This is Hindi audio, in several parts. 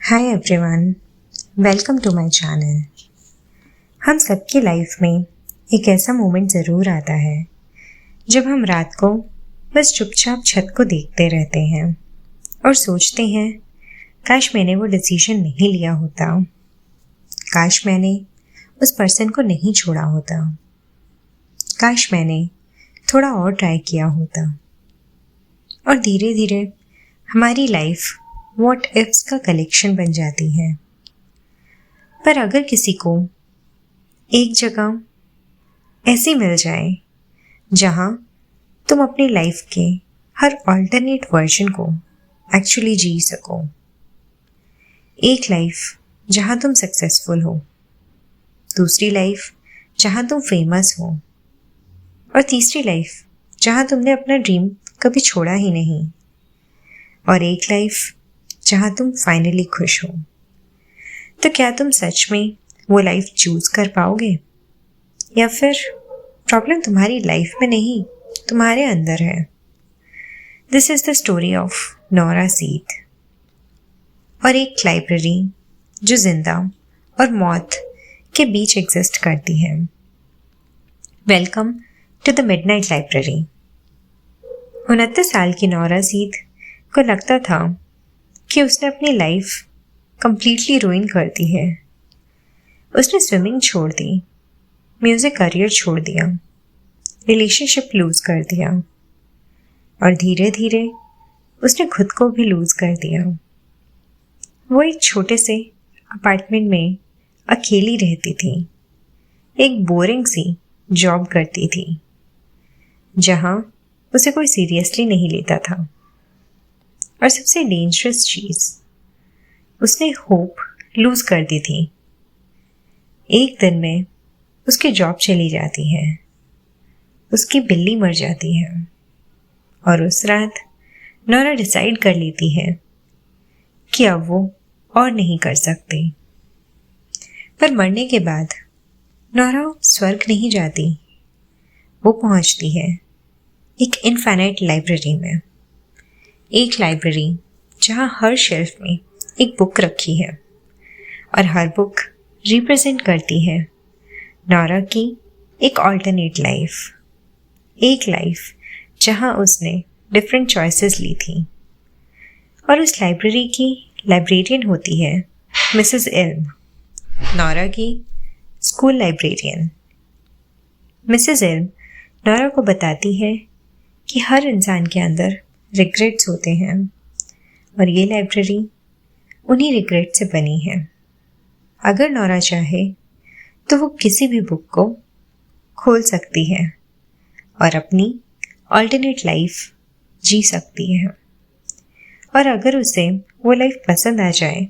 Hi everyone, welcome to my channel. हम सबकी लाइफ में एक ऐसा मोमेंट ज़रूर आता है जब हम रात को बस चुपचाप छत को देखते रहते हैं और सोचते हैं काश मैंने वो डिसीजन नहीं लिया होता, काश मैंने उस पर्सन को नहीं छोड़ा होता, काश मैंने थोड़ा और ट्राई किया होता। और धीरे धीरे हमारी लाइफ व्हाट इफ्स का कलेक्शन बन जाती है। पर अगर किसी को एक जगह ऐसी मिल जाए जहां तुम अपनी लाइफ के हर ऑल्टरनेट वर्जन को एक्चुअली जी सको, एक लाइफ जहां तुम सक्सेसफुल हो, दूसरी लाइफ जहां तुम फेमस हो और तीसरी लाइफ जहां तुमने अपना ड्रीम कभी छोड़ा ही नहीं, और एक लाइफ जहां तुम फाइनली खुश हो, तो क्या तुम सच में वो लाइफ चूज कर पाओगे? या फिर प्रॉब्लम तुम्हारी लाइफ में नहीं, तुम्हारे अंदर है? This is the story of Nora seed और एक लाइब्रेरी जो जिंदा और मौत के बीच एग्जिस्ट करती है। Welcome to the midnight library. 29 साल की नोरा सीड को लगता था कि उसने अपनी लाइफ कंप्लीटली रुइन कर दी है। उसने स्विमिंग छोड़ दी, म्यूजिक करियर छोड़ दिया, रिलेशनशिप लूज कर दिया और धीरे धीरे उसने खुद को भी लूज कर दिया। वो एक छोटे से अपार्टमेंट में अकेली रहती थी, एक बोरिंग सी जॉब करती थी जहां उसे कोई सीरियसली नहीं लेता था, और सबसे डेंजरस चीज, उसने होप लूज कर दी थी। एक दिन में उसकी जॉब चली जाती है, उसकी बिल्ली मर जाती है और उस रात नोरा डिसाइड कर लेती है कि अब वो और नहीं कर सकती। पर मरने के बाद नोरा स्वर्ग नहीं जाती, वो पहुंचती है एक इनफाइनाइट लाइब्रेरी में, एक लाइब्रेरी जहां हर शेल्फ में एक बुक रखी है और हर बुक रिप्रेजेंट करती है नोरा की एक ऑल्टरनेट लाइफ, एक लाइफ जहां उसने डिफरेंट चॉइसेस ली थी। और उस लाइब्रेरी की लाइब्रेरियन होती है मिसेस इल्म, नोरा की स्कूल लाइब्रेरियन। मिसेस इल्म नोरा को बताती है कि हर इंसान के अंदर रिग्रेट्स होते हैं और ये लाइब्रेरी उन्हीं रिग्रेट से बनी है। अगर नोरा चाहे तो वो किसी भी बुक को खोल सकती है और अपनी ऑल्टरनेट लाइफ जी सकती है, और अगर उसे वो लाइफ पसंद आ जाए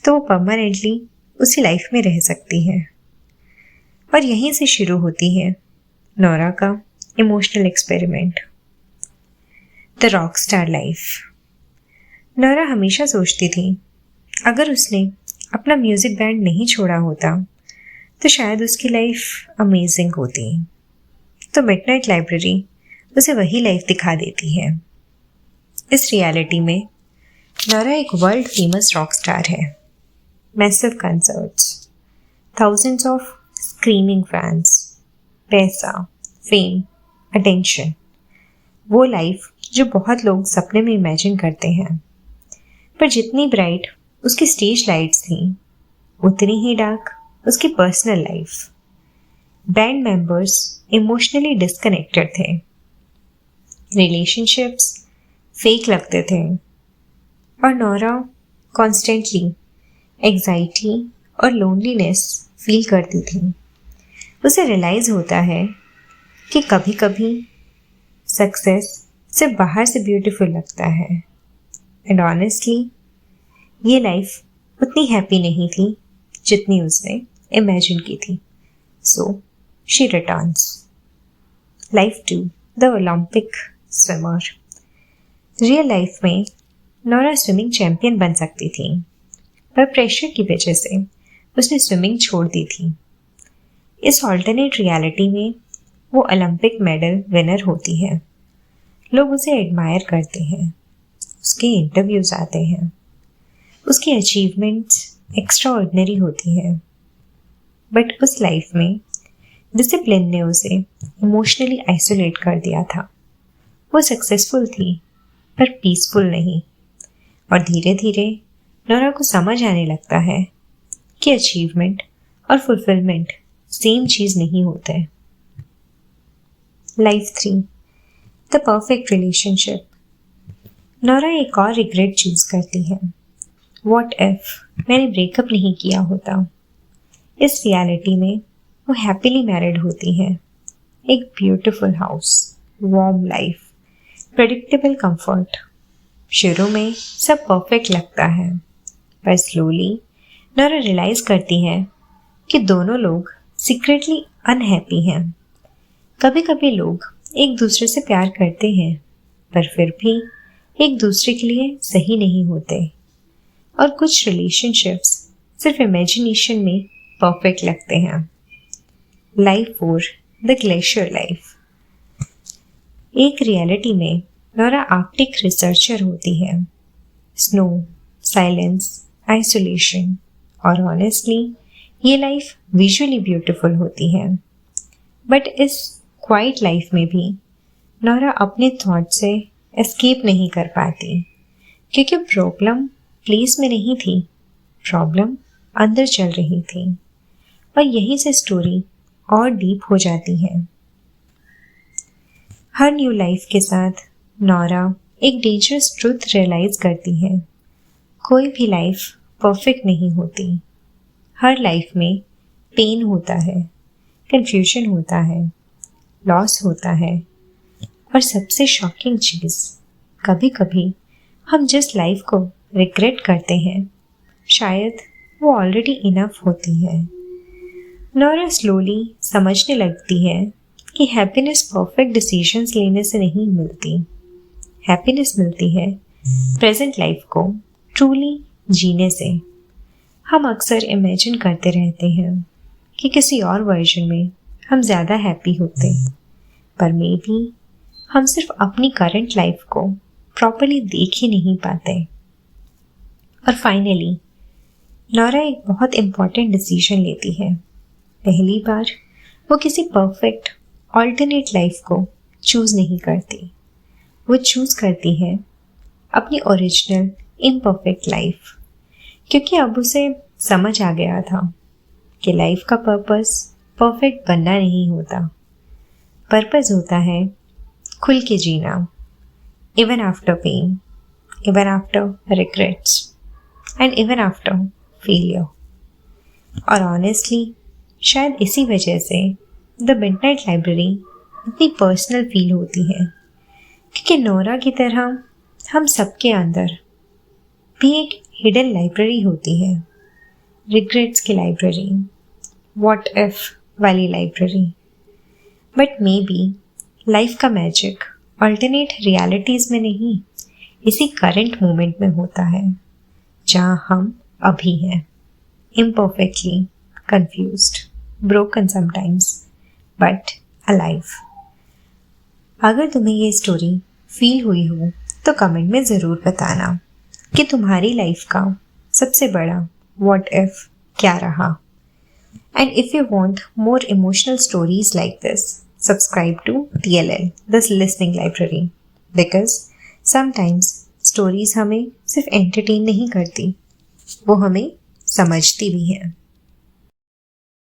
तो वो परमानेंटली उसी लाइफ में रह सकती है। और यहीं से शुरू होती है नोरा का emotional experiment, the rock star life. Nora हमेशा सोचती थी अगर उसने अपना म्यूजिक बैंड नहीं छोड़ा होता तो शायद उसकी लाइफ अमेजिंग होती। तो मिडनाइट लाइब्रेरी उसे वही लाइफ दिखा देती है। इस रियलिटी में नोरा एक वर्ल्ड फेमस रॉक स्टार है, massive concerts, thousands of screaming fans, पैसा, फेम, अटेंशन, वो लाइफ जो बहुत लोग सपने में इमेजिन करते हैं। पर जितनी ब्राइट उसकी स्टेज लाइट्स थी, उतनी ही डार्क उसकी personal life. Band members emotionally disconnected थे, रिलेशनशिप्स फेक लगते थे और नोरा कॉन्स्टेंटली एग्जाइटी और लोनलीनेस फील करती थी। उसे रियलाइज होता है कि कभी कभी सक्सेस सिर्फ बाहर से ब्यूटीफुल लगता है, एंड ऑनेस्टली ये लाइफ उतनी हैप्पी नहीं थी जितनी उसने इमेजिन की थी। So she returns. Life 2, the Olympic swimmer. Real life में नोरा स्विमिंग चैंपियन बन सकती थी, पर प्रेशर की वजह से उसने स्विमिंग छोड़ दी थी। इस ऑल्टरनेट रियलिटी में वो ओलंपिक मेडल विनर होती है, लोग उसे एडमायर करते हैं, उसके इंटरव्यूज आते हैं, उसकी अचीवमेंट्स एक्स्ट्रा ऑर्डिनरी होती है, बट उस लाइफ में डिसिप्लिन ने उसे इमोशनली आइसोलेट कर दिया था। वो सक्सेसफुल थी पर पीसफुल नहीं, और धीरे धीरे नोरा को समझ आने लगता है कि अचीवमेंट और फुलफिलमेंट सेम चीज़ नहीं होते। Life 3, the perfect relationship. Nora एक और रिग्रेट चूज करती है। व्हाट इफ मैंने ब्रेकअप नहीं किया होता। इस रियलिटी में वो हैप्पीली मैरिड होती है। एक beautiful house, warm life, predictable comfort. शुरू में सब परफेक्ट लगता है, पर स्लोली नोरा रियलाइज करती है कि दोनों लोग सीक्रेटली अनहैप्पी हैं। कभी कभी लोग एक दूसरे से प्यार करते हैं, पर फिर भी एक दूसरे के लिए सही नहीं होते, और कुछ रिलेशनशिप्स सिर्फ इमेजिनेशन में परफेक्ट लगते हैं। Life 4, the glacier life. एक रियलिटी में नोरा आर्कटिक रिसर्चर होती है। स्नो, साइलेंस, आइसोलेशन, और ऑनेस्टली ये लाइफ विजुअली ब्यूटीफुल होती है, बट इस क्वाइट लाइफ में भी नोरा अपने थॉट से एस्केप नहीं कर पाती, क्योंकि प्रॉब्लम प्लेस में नहीं थी, प्रॉब्लम अंदर चल रही थी, और यहीं से स्टोरी और डीप हो जाती है। हर न्यू लाइफ के साथ नोरा एक डेंजरस ट्रूथ रियलाइज करती है। कोई भी लाइफ परफेक्ट नहीं होती। हर लाइफ में पेन होता है, कंफ्यूजन होता है, लॉस होता है, और सबसे शॉकिंग चीज़, कभी कभी हम जिस लाइफ को रिग्रेट करते हैं शायद वो ऑलरेडी इनफ होती है। नोरा स्लोली समझने लगती है कि हैप्पीनेस परफेक्ट डिसीजंस लेने से नहीं मिलती। हैप्पीनेस मिलती है प्रेजेंट लाइफ को ट्रूली जीने से। हम अक्सर इमेजिन करते रहते हैं कि किसी और वर्जन में हम ज़्यादा हैप्पी होते, पर मे बी हम सिर्फ अपनी करंट लाइफ को प्रॉपर्ली देख ही नहीं पाते। और फाइनली नोरा एक बहुत इम्पॉर्टेंट डिसीजन लेती है। पहली बार वो किसी परफेक्ट ऑल्टरनेट लाइफ को चूज़ नहीं करती, वो चूज़ करती है अपनी ओरिजिनल इम्परफेक्ट लाइफ, क्योंकि अब उसे समझ आ गया था कि लाइफ का पर्पस परफेक्ट बनना नहीं होता। पर्पस होता है खुल के जीना, even after pain, even after regrets, and even after failure. और ऑनेस्टली शायद इसी वजह से द मिडनाइट लाइब्रेरी इतनी पर्सनल फील होती है, क्योंकि नोरा की तरह हम सबके अंदर भी एक हिडन लाइब्रेरी होती है। रिग्रेट्स की लाइब्रेरी, व्हाट इफ वाली library. But may be life का मैजिक अल्टरनेट रियलिटीज़ में नहीं, इसी करंट मोमेंट में होता है, जहाँ हम अभी हैं, imperfectly, confused, broken sometimes, but alive। अगर तुम्हें ये स्टोरी फील हुई हो तो कमेंट में ज़रूर बताना कि तुम्हारी लाइफ का सबसे बड़ा व्हाट इफ क्या रहा। And if you want more emotional stories like this, subscribe to TLL, the Listening Library, because sometimes stories हमें सिर्फ entertain नहीं करती, वो हमें समझती भी हैं।